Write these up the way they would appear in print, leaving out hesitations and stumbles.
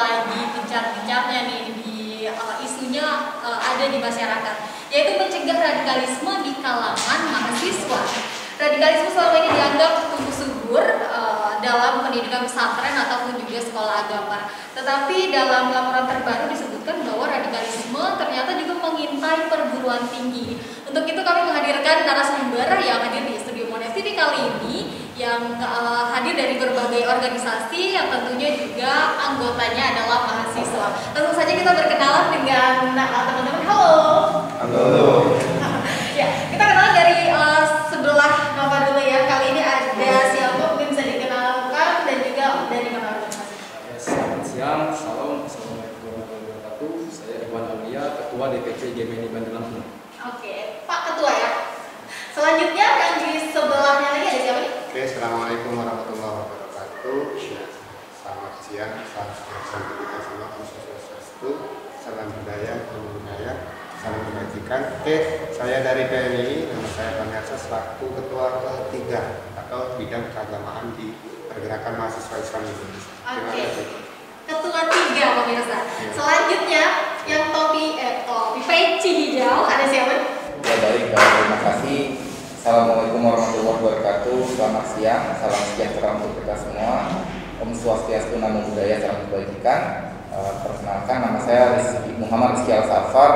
lagi gencar-gencarnya nih di isunya ada di masyarakat, yaitu mencegah radikalisme di kalangan mahasiswa. Radikalisme selama ini dianggap tumbuh subur dalam pendidikan pesantren ataupun juga sekolah agama. Tetapi dalam laporan terbaru disebutkan bahwa radikalisme ternyata juga mengintai perguruan tinggi. Untuk itu kami menghadirkan narasumber yang hadir di studio Monev TV kali ini, yang hadir dari berbagai organisasi yang tentunya juga anggotanya adalah mahasiswa. Langsung saja kita berkenalan dengan teman-teman. Halo. Halo. Ya, kita kenalan dari sebelah Nova dulu ya. Kali ini ada siapa, mungkin bisa dikenalkan, dan juga dari mana organisasi. Selamat siang, salam, assalamualaikum warahmatullahi wabarakatuh. Saya Iwan Aulia, Ketua DPC GMNI Bandar Lampung. Oke, Pak Ketua ya. Selanjutnya yang di sebelahnya lagi ada siapa nih? Oke, assalamualaikum warahmatullahi wabarakatuh. Ya, selamat siang, salam sejahtera kita semua, Swastiastu, salam budaya, salam kebajikan. Oke, saya dari PNI, nama saya Bang Yarsa, selaku Ketua ketiga atau bidang keagamaan di Pergerakan Mahasiswa Islam Indonesia. Terima kasih. Ketua tiga pemirsa. Selanjutnya yang topi peci hijau ada siapa? Ya baik, terima kasih. Assalamualaikum warahmatullahi wabarakatuh. Selamat siang, salam sejahtera untuk kita semua. Om Swastiastu, Namo Buddhaya, salam kebajikan. Perkenalkan, nama saya Muhammad Rizky Al-Safar.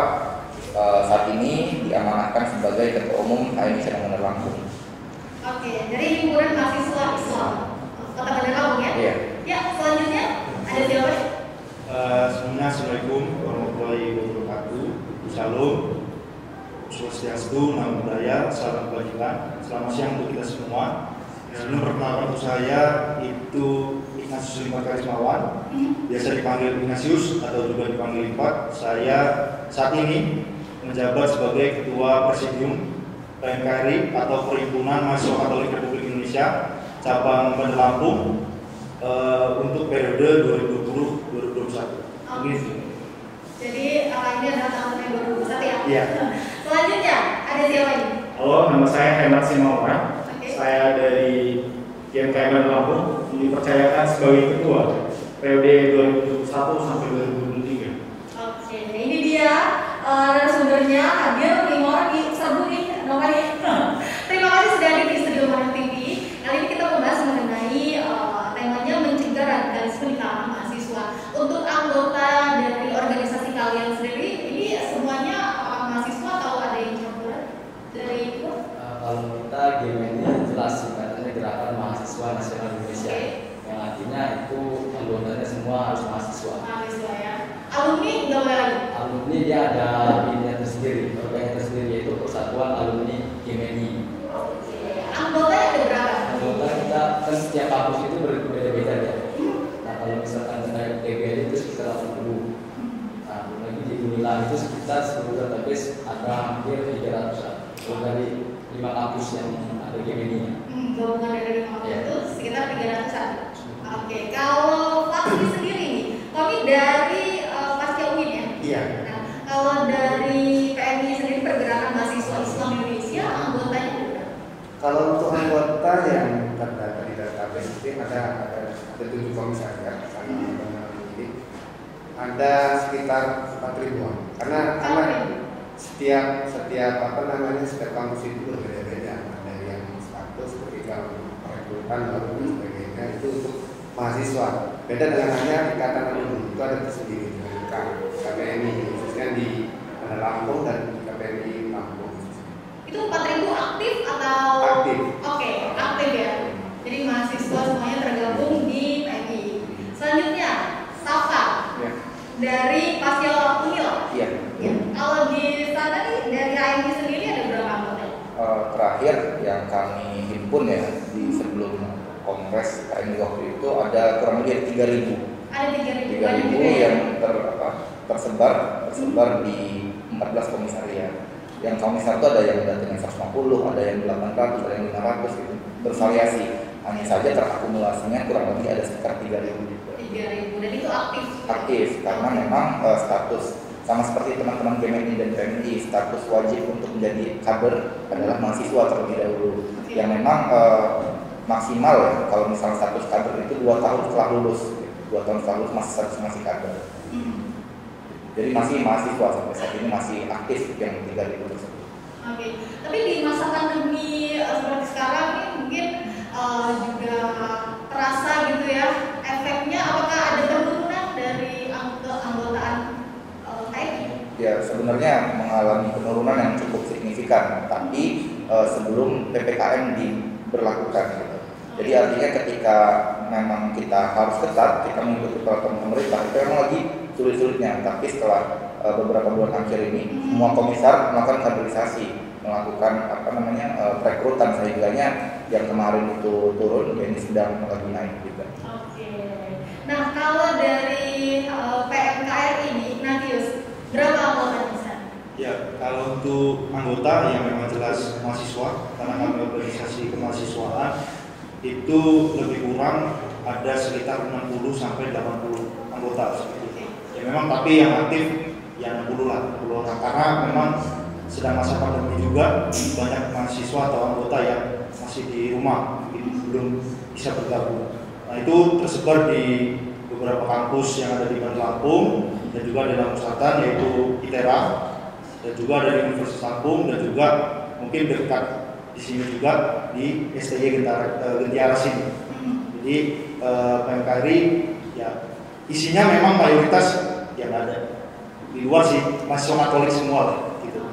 Saat ini diamanahkan sebagai Ketua Umum HMI Cabang Bandar Lampung. Oke, dari himpunan mahasiswa Islam Kota Bandar Lampung ya? Iya. Ya, selanjutnya ada siapa? Semuanya, assalamualaikum warahmatullahi wabarakatuh. Shalom, Swastiastu, Namo Buddhaya, salam kebajikan. Selamat siang untuk kita semua. Sebelum perkenalkan untuk saya itu Ignatius Limpat Karismawan, biasa dipanggil Ignatius atau juga dipanggil Limpat. Saya saat ini menjabat sebagai Ketua Presidium PMKRI atau Perhimpunan Mahasiswa Katolik Republik Indonesia cabang Bandar Lampung untuk periode 2020-2021. Jadi ini adalah tahun yang 2021 ya? Iya. Selanjutnya ada siapa ini? Halo, nama saya Hemat Simawan. Saya dari GMKI Bandar Lampung, dipercayakan sebagai ketua periode 2021 sampai 2023. Oke, ini dia narasumbernya hadir 5 orang di serbu nih nomornya. Terima kasih sudah hadir di studio Monev TV. Kali ini kita membahas mengenai temanya mencegah radikalisme di kalangan mahasiswa. Untuk anggota dari organisasi kalian sendiri, ini semuanya mahasiswa atau ada yang campuran dari itu? Kalau kita GMNI jelas singkatannya Gerakan Mahasiswa Nasional Indonesia, yang artinya itu anggotanya semua harus mahasiswa. Mahasiswa ya. Alumni nggak boleh lagi? Alumni dia ada ininya tersendiri, organnya tersendiri, yaitu Persatuan Alumni GMNI. Oke. Anggotanya ada berapa? Anggota kita kan setiap kampus itu berbeda-beda ya. Nah kalau misalkan terkait TBL itu sekitar 80. Nah belum lagi di Unila itu sekitar 10 database ada hampir 300-an. Dari 5 kampus yang ada GMNI-nya. Gabungan dari 5 kampus itu sekitar 300-an. Oke. Kalau Fakri sendiri nih, kami dari Pasca UIN ya? Iya. Nah, kalau dari PMI sendiri Pergerakan Mahasiswa Islam Indonesia, anggotanya berapa? Kalau untuk anggota yang terdata di database itu ada 7 komisaris, ada sekitar 4 ribuan. Karena setiap setiap kampus itu berbeda-beda. Ada yang status ketika perekrutan lalu dan sebagainya itu untuk mahasiswa. Beda dengan hanya ikatan alumni, itu ada tersendiri dengan KPNI khususnya di Bandar Lampung dan KPNI Lampung. Itu 4.000 aktif atau? Aktif. Oke, aktif ya. Jadi mahasiswa semuanya tergabung di PMI. Selanjutnya, Safa Ya. dari Pasca Unil. Iya. Ya. Kalau di sana nih dari HMI sendiri ada berapa anggota? Terakhir yang kami himpun ya di sebelum kongres KMI waktu itu ada kurang lebih 3.000. Ada 3.000. 3.000 yang tersebar di 14 komisariat. Yang komisar itu ada yang datangnya 150, ada yang 800, ada yang 500 gitu. Bervariasi. Hanya saja terakumulasinya kurang lebih ada sekitar 3.000 juga. 3.000 dan itu aktif. Aktif karena memang status sama seperti teman-teman GMNI dan PMI, status wajib untuk menjadi kader adalah mahasiswa terlebih dahulu. Yang memang maksimal ya, kalau misalnya status kader itu 2 tahun setelah lulus. 2 tahun lalu masih kader. Jadi masih mahasiswa sampai saat ini masih aktif yang 3.000 tersebut. Oke, tapi di masa pandemi seperti sekarang ini mungkin juga terasa gitu ya efeknya. Apakah ada penurunan dari keanggotaan KMI? Ya sebenarnya mengalami penurunan yang cukup signifikan, tapi sebelum PPKM diberlakukan gitu. Jadi artinya ketika memang kita harus ketat, kita mengikuti peraturan pemerintah, itu memang lagi sulit-sulitnya. Tapi setelah beberapa bulan akhir ini, semua komisar melakukan kaderisasi, melakukan perekrutan, sehingganya yang kemarin itu turun, ya ini sedang lagi naik gitu. Oke. Nah kalau dari PMKR ini, Natius, berapa anggota di sana? Ya, kalau untuk anggota yang memang jelas mahasiswa, karena kami organisasi kemahasiswaan, itu lebih kurang ada sekitar 60 sampai 80 anggota seperti itu. Ya memang tapi yang aktif yang 60 orang, karena memang sedang masa pandemi juga, banyak mahasiswa atau anggota yang masih di rumah, belum bisa bergabung. Nah itu tersebar di beberapa kampus yang ada di Bandar Lampung dan juga di Lampung Selatan, yaitu ITERA, dan juga ada di Universitas Lampung, dan juga mungkin dekat di sini juga di STY Gentiara sini. Jadi PMKRI ya isinya memang mayoritas yang ada di luar sih mahasiswa Katolik semua lah, gitu.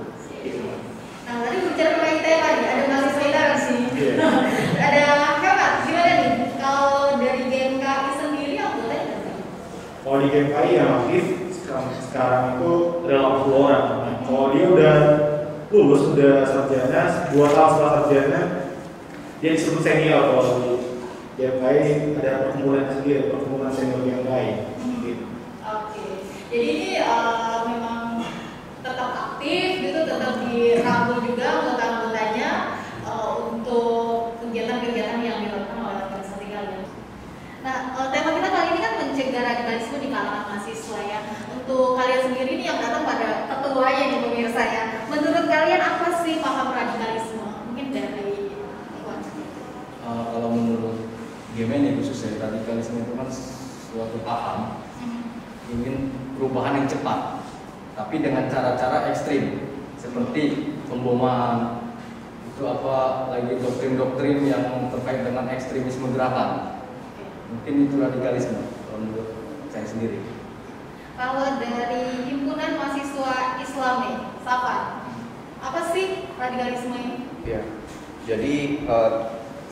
Nah tadi bicara mengenai ITERA nih, ada mahasiswa ITERA di sini. Ada Kak, gimana nih kalau dari GMKI sendiri anggotanya berapa? Kalau di GMKI yang aktif sekarang itu ada 80 orang. Kalau dia udah lulus, udah sarjana, 2 tahun setelah sarjana, dia disebut senior. Kalau di GMKI ada perkumpulan sendiri, perkumpulan senior GMKI. Gitu. Oke, jadi ini memang tetap aktif gitu, tetap dirangkul juga anggota-anggotanya untuk kegiatan-kegiatan yang dilakukan oleh organisasi kalian. Nah, tema kita kali ini kan mencegah radikalisme di kalangan mahasiswa ya. Untuk kalian sendiri nih yang datang pada ketuanya nih pemirsa ya. Menurut kalian apa sih paham radikalisme? Mungkin dari Iwan. Kalau menurut GMN khususnya radikalisme itu kan suatu paham ingin perubahan yang cepat, tapi dengan cara-cara ekstrim seperti pemboman, itu apa lagi doktrin-doktrin yang terkait dengan ekstremisme gerakan. Mungkin itu radikalisme kalau menurut saya sendiri. Kalau dari himpunan mahasiswa Islam nih, Safan, apa sih radikalisme ini? Ya, jadi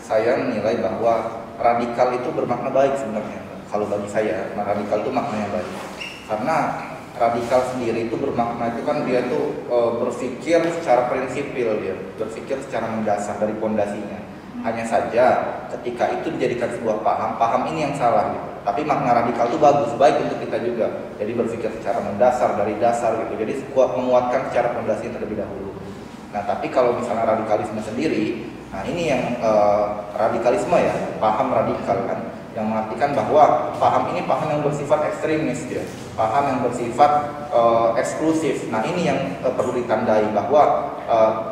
saya menilai bahwa radikal itu bermakna baik sebenarnya. Kalau bagi saya, radikal itu maknanya baik. Karena radikal sendiri itu bermakna itu kan dia tuh berpikir secara prinsipil, dia berpikir secara mendasar dari pondasinya. Hanya saja ketika itu dijadikan sebuah paham ini yang salah gitu. Tapi makna radikal itu bagus, baik untuk kita juga. Jadi berpikir secara mendasar dari dasar gitu. Jadi menguatkan secara pondasi terlebih dahulu. Nah, tapi kalau misalnya radikalisme sendiri, nah ini yang radikalisme ya, paham radikal kan, yang mengartikan bahwa paham ini paham yang bersifat ekstremis ya, paham yang bersifat eksklusif. Nah ini yang perlu ditandai bahwa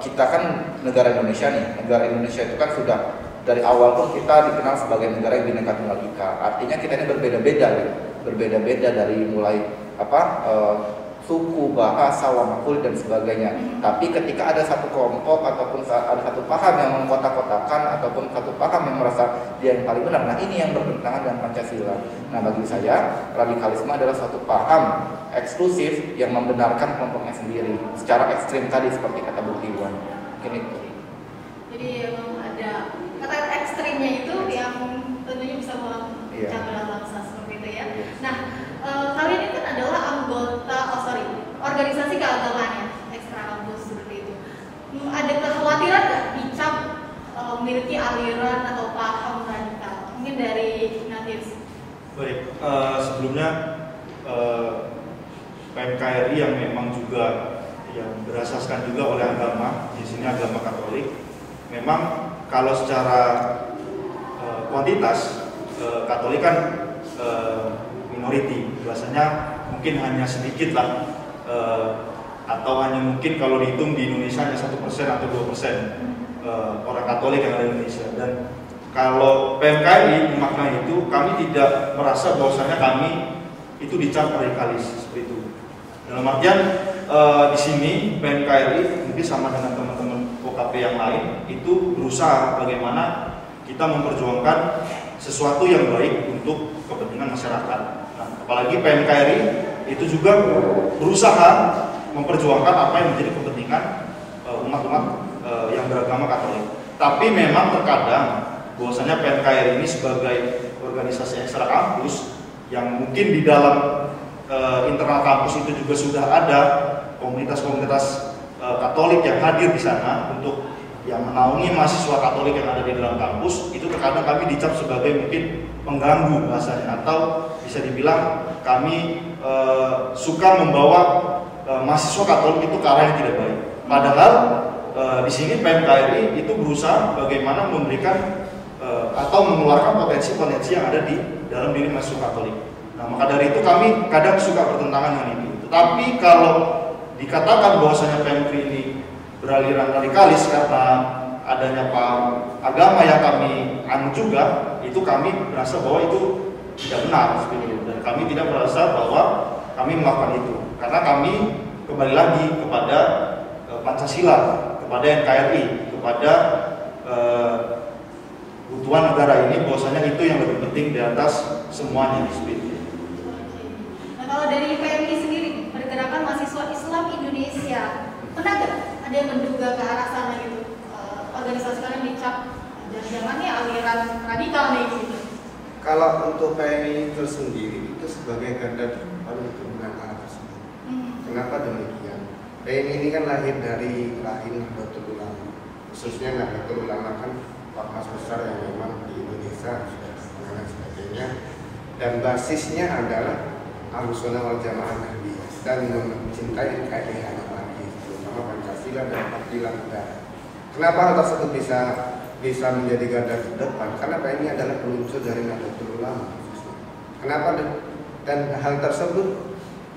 kita kan negara Indonesia nih, negara Indonesia itu kan sudah dari awal pun kita dikenal sebagai negara yang Bhinneka Tunggal Ika. Artinya kita ini berbeda-beda, gitu. Berbeda-beda dari mulai suku, bahasa, warna kulit dan sebagainya. Tapi ketika ada satu kelompok ataupun ada satu paham yang mengkotak-kotakan ataupun satu paham yang merasa dia yang paling benar, nah ini yang bertentangan dengan Pancasila. Nah bagi saya radikalisme adalah satu paham eksklusif yang membenarkan kelompoknya sendiri secara ekstrim tadi seperti kata Bu Iwan. Mungkin itu. Jadi memang ada kata ekstrimnya itu yang tentunya bisa memecah belah bangsa seperti itu ya. Nah, kalian ini kan adalah anggota, organisasi keagamaan ya, ekstra kampus seperti itu. Ada kekhawatiran nggak dicap memiliki aliran atau paham radikal? Mungkin dari Natius. Baik, sebelumnya PMKRI yang memang juga yang berasaskan juga oleh agama, di sini agama Katolik. Memang kalau secara kuantitas Katolik kan minority, biasanya mungkin hanya sedikit lah, atau hanya mungkin kalau dihitung di Indonesia hanya 1% atau 2% orang Katolik yang ada di Indonesia. Dan kalau PMKRI makna itu kami tidak merasa bahwasanya kami itu dicap radikalis seperti itu. Dalam artian di sini PMKRI mungkin sama dengan teman-teman OKP yang lain itu berusaha bagaimana kita memperjuangkan sesuatu yang baik untuk kepentingan masyarakat. Nah, apalagi PMKRI itu juga berusaha memperjuangkan apa yang menjadi kepentingan umat-umat yang beragama Katolik. Tapi memang terkadang bahwasanya PMKRI ini sebagai organisasi ekstra kampus yang mungkin di dalam internal kampus itu juga sudah ada komunitas-komunitas Katolik yang hadir di sana untuk yang menaungi mahasiswa Katolik yang ada di dalam kampus, itu terkadang kami dicap sebagai mungkin mengganggu bahasanya, atau bisa dibilang kami suka membawa mahasiswa Katolik itu ke arah yang tidak baik. Padahal di sini PMKRI itu berusaha bagaimana memberikan atau mengeluarkan potensi-potensi yang ada di dalam diri mahasiswa Katolik. Nah, maka dari itu kami kadang suka bertentangan dengan itu. Tetapi kalau dikatakan bahwasanya PMKRI ini beraliran radikalis karena adanya paham agama yang kami anut juga, itu kami merasa bahwa itu tidak benar seperti itu. Dan kami tidak merasa bahwa kami melakukan itu, karena kami kembali lagi kepada Pancasila, kepada NKRI, kepada kebutuhan negara ini, bahwasanya itu yang lebih penting di atas semuanya seperti itu. Nah, kalau dari PMI sendiri, Pergerakan Mahasiswa Islam Indonesia, pernah nggak ada yang menduga ke arah sana gitu? Organisasi kalian dicap jangan-jangan ya aliran radikal nih gitu. Kalau untuk PMI itu sendiri itu sebagai garda terdepan untuk menangkal tersebut. Kenapa demikian? PMI ini kan lahir dari rahim Nahdlatul Ulama, khususnya Nahdlatul Ulama kan ormas besar yang memang di Indonesia sudah dan sebagainya, dan basisnya adalah Ahlussunnah wal Jamaah Nahdliyah dan mencintai NKRI lagi, terutama Pancasila dan keadilan negara. Kenapa hal tersebut bisa menjadi garda terdepan? Karena PMI adalah peluncur dari Nahdlatul Ulama. Kenapa? Dan hal tersebut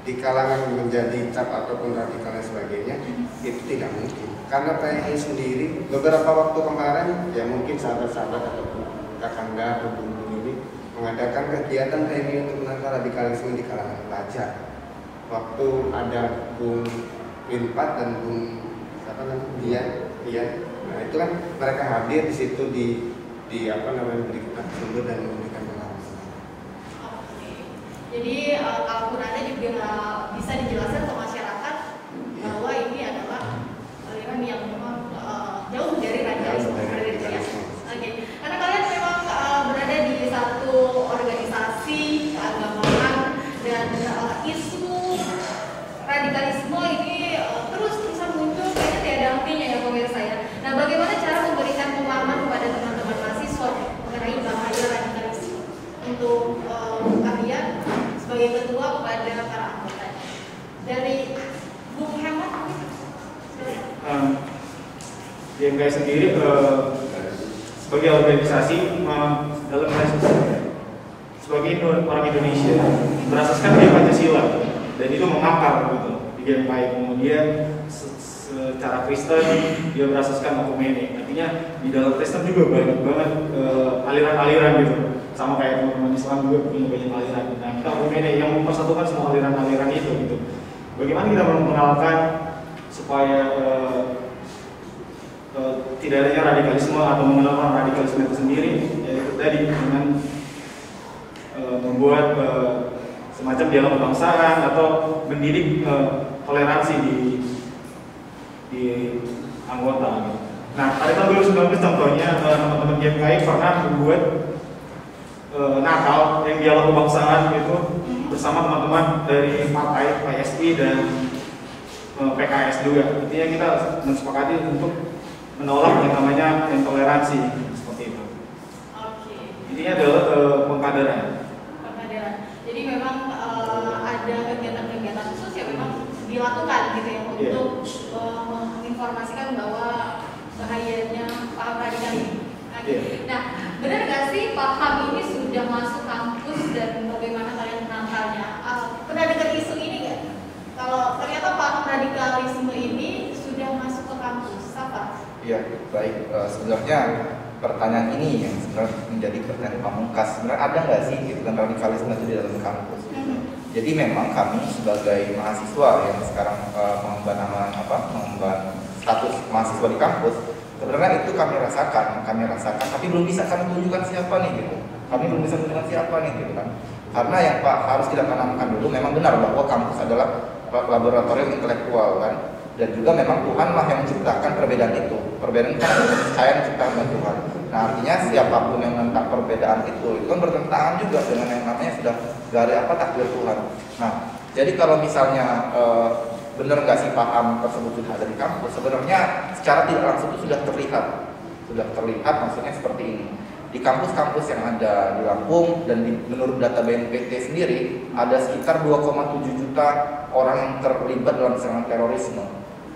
di kalangan menjadi cap ataupun radikal dan sebagainya itu tidak mungkin. Karena PMI sendiri beberapa waktu kemarin ya mungkin sahabat-sahabat ataupun kakanda atau bung ini mengadakan kegiatan PMI untuk menangkal radikalisme di kalangan pelajar. Waktu ada Bung Winpat dan Bung Dian, nah itu kan mereka hadir di situ di apa namanya memberikan sumber dan memberikan pengalaman. Jadi kalaupun ada juga bisa dijelaskan ke masyarakat bahwa ini adalah aliran yang memang jauh dari radikalisme. Oke, karena kalian memang berada di satu organisasi keagamaan dan isu radikalisme ini terus-terusan muncul, kayaknya tidak ada hentinya ya pemirsa ya. Nah, bagaimana cara memberikan pemahaman kepada teman-teman mahasiswa mengenai bahaya radikalisme untuk kalian sebagai ketua kepada para anggota? Dari Bung Hemat, DMKI sendiri sebagai organisasi dalam sebagai orang Indonesia berasaskan di Pancasila dan itu mengakar gitu di DMKI. Kemudian secara Kristen dia berasaskan Okumene, artinya di dalam Kristen juga banyak banget aliran-aliran gitu, sama kayak teman-teman Islam juga punya banyak aliran. Nah, kita Okumene yang mempersatukan semua aliran-aliran itu gitu. Bagaimana kita mengenalkan supaya tidak adanya radikalisme atau mengenalkan radikalisme itu sendiri, yaitu tadi dengan membuat semacam dialog kebangsaan atau mendidik toleransi di anggota. Gitu. Nah, pada tahun 2019 contohnya teman-teman GMKI pernah membuat Natal yang dialog kebangsaan itu bersama teman-teman dari partai PSI dan PKS juga. Intinya kita mensepakati untuk menolak yang namanya intoleransi seperti itu. Oke. Intinya adalah pengkaderan. Pengkaderan. Jadi memang ada kegiatan-kegiatan khusus yang memang dilakukan gitu ya untuk menginformasikan bahwa bahayanya paham radikal ini. Nah, benar nggak sih paham ini sudah masuk kampus dan bagaimana kalian menangkalnya? Pernah dengar isu ini nggak? Kalau ternyata paham radikalisme ini sudah masuk ke kampus, apa? Iya, baik. Sebenarnya pertanyaan ini yang sebenarnya menjadi pertanyaan pamungkas. Sebenarnya ada nggak sih gitu kan radikalisme itu di dalam kampus? Jadi memang kami sebagai mahasiswa yang sekarang mengemban status mahasiswa di kampus, sebenarnya itu kami rasakan, tapi belum bisa kami tunjukkan siapa nih gitu. Kami belum bisa menunjukkan siapa nih gitu kan. Karena yang harus kita tanamkan dulu, memang benar bahwa kampus adalah laboratorium intelektual kan, dan juga memang Tuhanlah yang menciptakan perbedaan itu. Perbedaan kan saya yang menciptakan Tuhan. Nah artinya siapapun yang menentang perbedaan itu kan bertentangan juga dengan yang namanya sudah dari takdir Tuhan. Nah jadi kalau misalnya benar nggak sih paham tersebut sudah ada di kampus, sebenarnya secara tidak langsung itu sudah terlihat maksudnya seperti ini. Di kampus-kampus yang ada di Lampung dan menurut data BNPT sendiri ada sekitar 2,7 juta orang yang terlibat dalam serangan terorisme.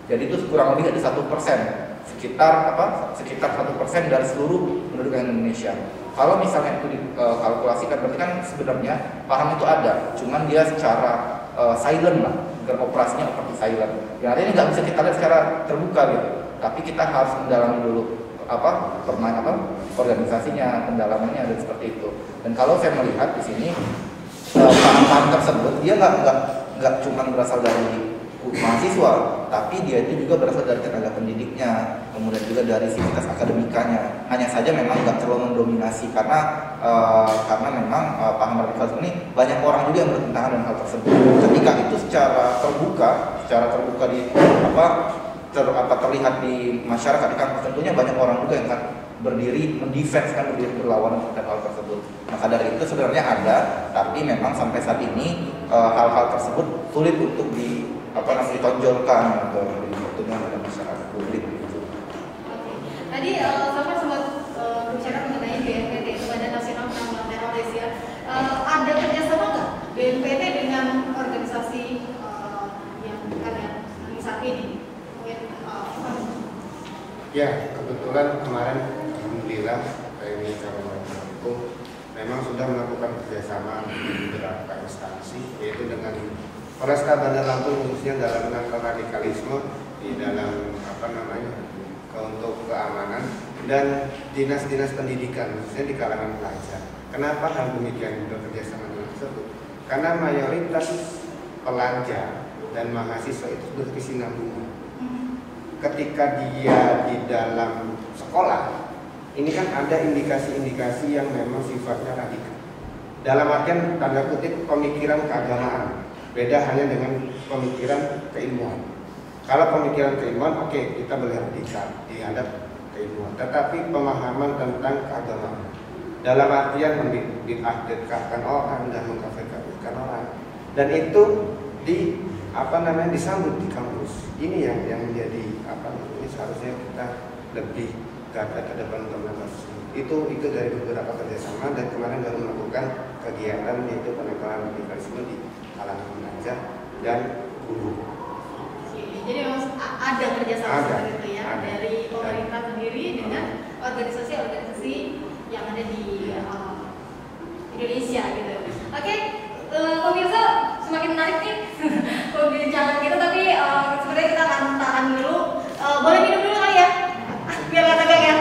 Jadi itu kurang lebih ada 1%, sekitar 1% dari seluruh penduduk Indonesia. Kalau misalnya itu dikalkulasikan, berarti kan sebenarnya paham itu ada, cuman dia secara silent lah, operasinya seperti silent. Yang artinya nggak bisa kita lihat secara terbuka gitu, tapi kita harus mendalami dulu organisasinya, pendalamannya dan seperti itu. Dan kalau saya melihat di sini paham tersebut dia nggak cuma berasal dari mahasiswa, tapi dia itu juga berasal dari tenaga pendidiknya, kemudian juga dari sivitas akademikanya. Hanya saja memang nggak terlalu mendominasi karena memang paham radikalisme ini banyak orang juga yang bertentangan dengan hal tersebut. Ketika itu secara terbuka di terlihat di masyarakat di kampus, tentunya banyak orang juga yang akan berdiri berlawan terhadap hal tersebut. Maka dari itu sebenarnya ada, tapi memang sampai saat ini hal-hal tersebut sulit untuk ditonjolkan atau dipertunjukkan pada masyarakat publik. Tadi Safar sempat berbicara mengenai BNPT, Badan Nasional Penanggulangan Teroris ya. Ada kerjasama nggak BNPT dengan organisasi yang kalian saat ini? Ya, kebetulan kemarin alhamdulillah ini calon hukum memang sudah melakukan kerjasama dengan beberapa instansi, yaitu dengan Polresta Bandar Lampung khususnya dalam rangka radikalisme di dalam untuk keamanan dan dinas-dinas pendidikan khususnya di kalangan pelajar. Kenapa hal demikian bekerjasama dengan tersebut? Karena mayoritas pelajar dan mahasiswa itu berkesinambungan. Ketika dia di dalam sekolah, ini kan ada indikasi-indikasi yang memang sifatnya radikal. Dalam artian tanda kutip pemikiran keagamaan, beda hanya dengan pemikiran keilmuan. Kalau pemikiran keilmuan, oke, kita boleh radikal dihadap keilmuan. Tetapi pemahaman tentang keagamaan, dalam artian membid'ahkan orang dan mengkafirkan orang, dan itu disambut di kampus. Ini yang menjadi seharusnya kita lebih garda terdepan untuk melakukan itu dari beberapa kerjasama, dan kemarin baru melakukan kegiatan yaitu penekanan radikalisme di kalangan pelajar dan guru. Jadi memang ada kerjasama seperti itu ya, dari pemerintah sendiri dengan organisasi-organisasi yang ada di Indonesia gitu. Oke, pemirsa semakin menarik nih perbincangan kita, tapi sebenarnya kita akan tahan dulu. Boleh minum dulu kali ya, biar nggak tegang ya.